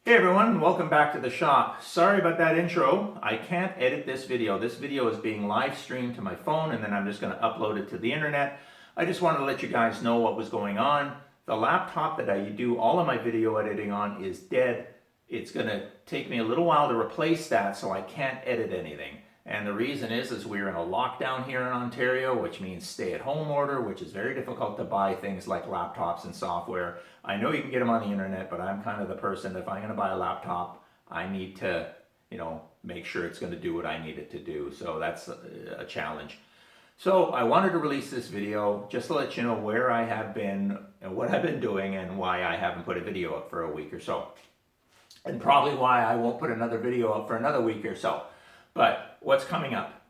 Hey everyone, welcome back to the shop. Sorry about that intro. I can't edit this video. This video is being live streamed to my phone and then I'm just going to upload it to the internet. I just wanted to let you guys know what was going on. The laptop that I do all of my video editing on is dead. It's going to take me a little while to replace that, so I can't edit anything. And the reason is we're in a lockdown here in Ontario, which means stay-at-home order, which is very difficult to buy things like laptops and software. I know you can get them on the internet, but I'm kind of the person, if I'm going to buy a laptop, I need to, make sure it's going to do what I need it to do. So that's a challenge. So I wanted to release this video just to let you know where I have been and what I've been doing and why I haven't put a video up for a week or so. And probably why I won't put another video up for another week or so. But what's coming up?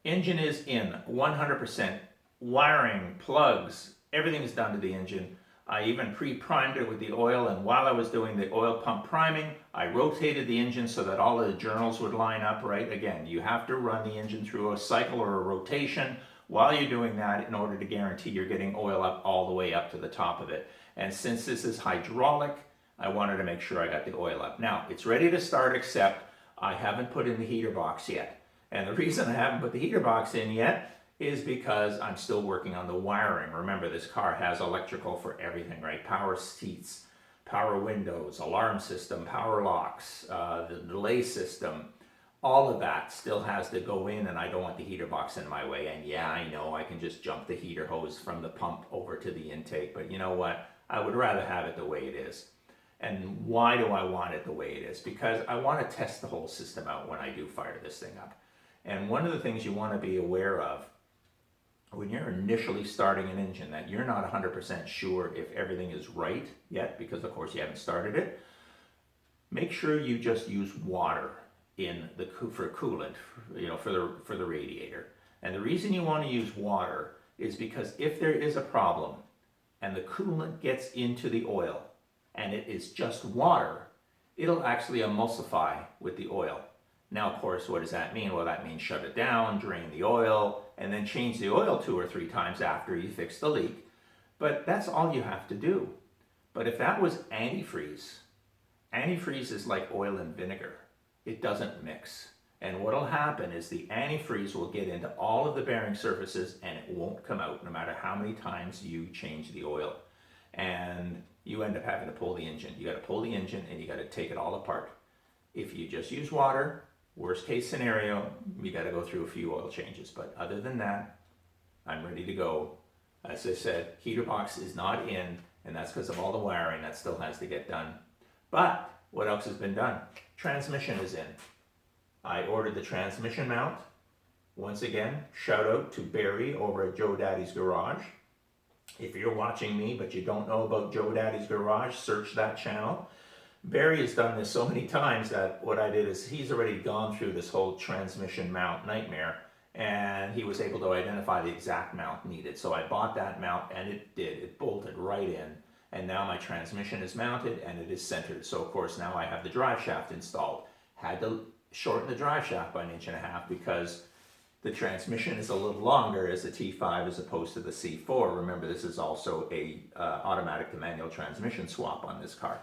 Engine is in 100%. Wiring, plugs, everything's done to the engine. I even pre-primed it with the oil, and while I was doing the oil pump priming, I rotated the engine so that all of the journals would line up, right? Again, you have to run the engine through a cycle or a rotation while you're doing that in order to guarantee you're getting oil up all the way up to the top of it. And since this is hydraulic, I wanted to make sure I got the oil up. Now, it's ready to start, except I haven't put in the heater box yet. And the reason I haven't put the heater box in yet is because I'm still working on the wiring. Remember, this car has electrical for everything, right? Power seats, power windows, alarm system, power locks, the delay system. All of that still has to go in, and I don't want the heater box in my way. And yeah, I know I can just jump the heater hose from the pump over to the intake, but you know what? I would rather have it the way it is. And why do I want it the way it is? Because I want to test the whole system out when I do fire this thing up. And one of the things you want to be aware of when you're initially starting an engine that you're not 100% sure if everything is right yet, because of course you haven't started it, make sure you just use water for coolant, for the radiator. And the reason you want to use water is because if there is a problem and the coolant gets into the oil, and it is just water, it'll actually emulsify with the oil. Now, of course, what does that mean? Well, that means shut it down, drain the oil, and then change the oil 2 or 3 times after you fix the leak. But that's all you have to do. But if that was antifreeze, antifreeze is like oil and vinegar. It doesn't mix. And what'll happen is the antifreeze will get into all of the bearing surfaces and it won't come out no matter how many times you change the oil. And you end up having to pull the engine. You got to pull the engine and you got to take it all apart. If you just use water, worst case scenario, you got to go through a few oil changes. But other than that, I'm ready to go. As I said, heater box is not in, and that's because of all the wiring that still has to get done. But what else has been done? Transmission is in. I ordered the transmission mount. Once again, shout out to Barry over at Joe Daddy's Garage. If you're watching me but you don't know about Joe Daddy's Garage, search that channel. Barry has done this so many times that what I did is he's already gone through this whole transmission mount nightmare, and he was able to identify the exact mount needed. So I bought that mount and it did. It bolted right in, and now my transmission is mounted and it is centered. So of course now I have the drive shaft installed. Had to shorten the drive shaft by 1.5 inches because the transmission is a little longer as the T5 as opposed to the C4. Remember, this is also a automatic to manual transmission swap on this car.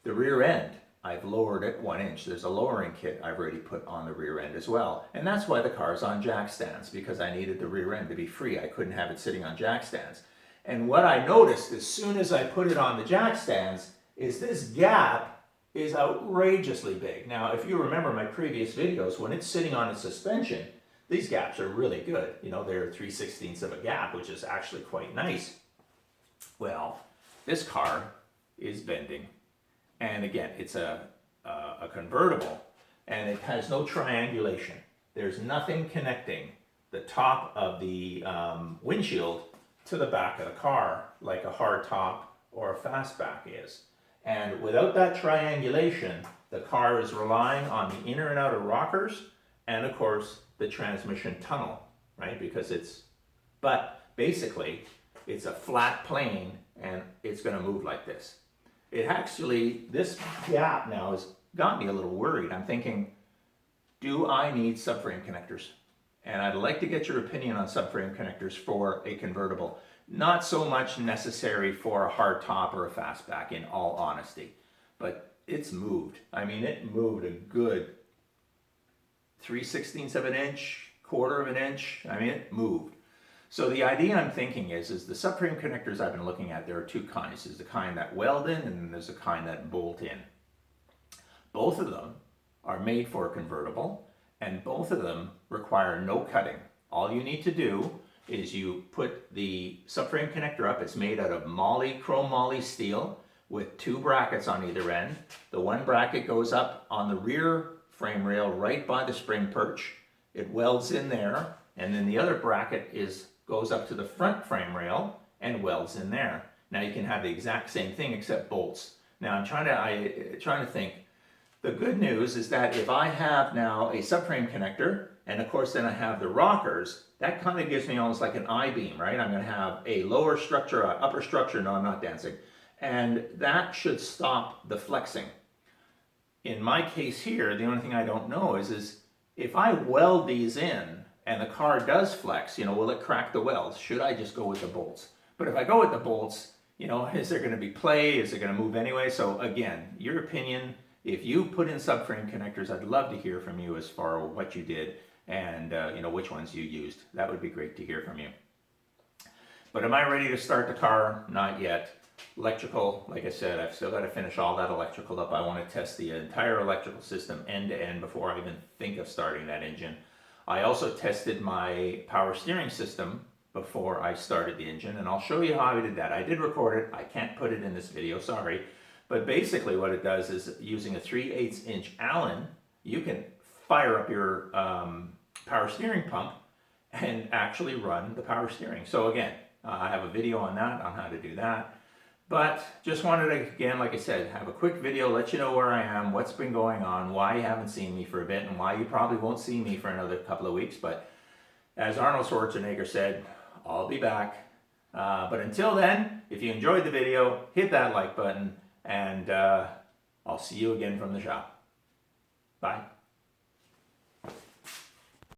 The rear end, I've lowered it 1 inch. There's a lowering kit I've already put on the rear end as well. And that's why the car's on jack stands, because I needed the rear end to be free. I couldn't have it sitting on jack stands. And what I noticed as soon as I put it on the jack stands is this gap is outrageously big. Now, if you remember my previous videos, when it's sitting on its suspension, these gaps are really good. They're 3/16 of a gap, which is actually quite nice. Well, this car is bending. And again, it's a convertible, and it has no triangulation. There's nothing connecting the top of the windshield to the back of the car like a hard top or a fastback is. And without that triangulation, the car is relying on the inner and outer rockers and, of course, the transmission tunnel, right? But basically, it's a flat plane and it's going to move like this. This gap now has got me a little worried. I'm thinking, do I need subframe connectors? And I'd like to get your opinion on subframe connectors for a convertible. Not so much necessary for a hard top or a fastback, in all honesty. But it's moved. I mean, it moved a good 3/16 of an inch, quarter of an inch. I mean, it moved. So the idea I'm thinking is the subframe connectors I've been looking at, there are two kinds. There's the kind that weld in, and then there's a kind that bolt in. Both of them are made for a convertible, and both of them require no cutting. All you need to do is you put the subframe connector up. It's made out of chrome moly steel with two brackets on either end. The one bracket goes up on the rear frame rail right by the spring perch. It welds in there, and then the other bracket goes up to the front frame rail and welds in there. Now you can have the exact same thing except bolts. Now I'm trying to think. The good news is that if I have now a subframe connector, and of course then I have the rockers, that kind of gives me almost like an I-beam, right? I'm going to have a lower structure, an upper structure. No, I'm not dancing. And that should stop the flexing. In my case here, the only thing I don't know is if I weld these in and the car does flex, will it crack the welds? Should I just go with the bolts? But if I go with the bolts, is there going to be play? Is it going to move anyway? So again, your opinion. If you put in subframe connectors, I'd love to hear from you as far as what you did and which ones you used. That would be great to hear from you. But am I ready to start the car? Not yet. Electrical, like I said, I've still got to finish all that electrical up. I want to test the entire electrical system end to end before I even think of starting that engine. I also tested my power steering system before I started the engine, and I'll show you how I did that. I did record it. I can't put it in this video, sorry. But basically what it does is using a 3/8 inch Allen, you can fire up your power steering pump and actually run the power steering. So again, I have a video on that, on how to do that. But just wanted to, again, like I said, have a quick video, let you know where I am, what's been going on, why you haven't seen me for a bit, and why you probably won't see me for another couple of weeks. But as Arnold Schwarzenegger said, I'll be back. But until then, if you enjoyed the video, hit that like button. And I'll see you again from the shop. Bye.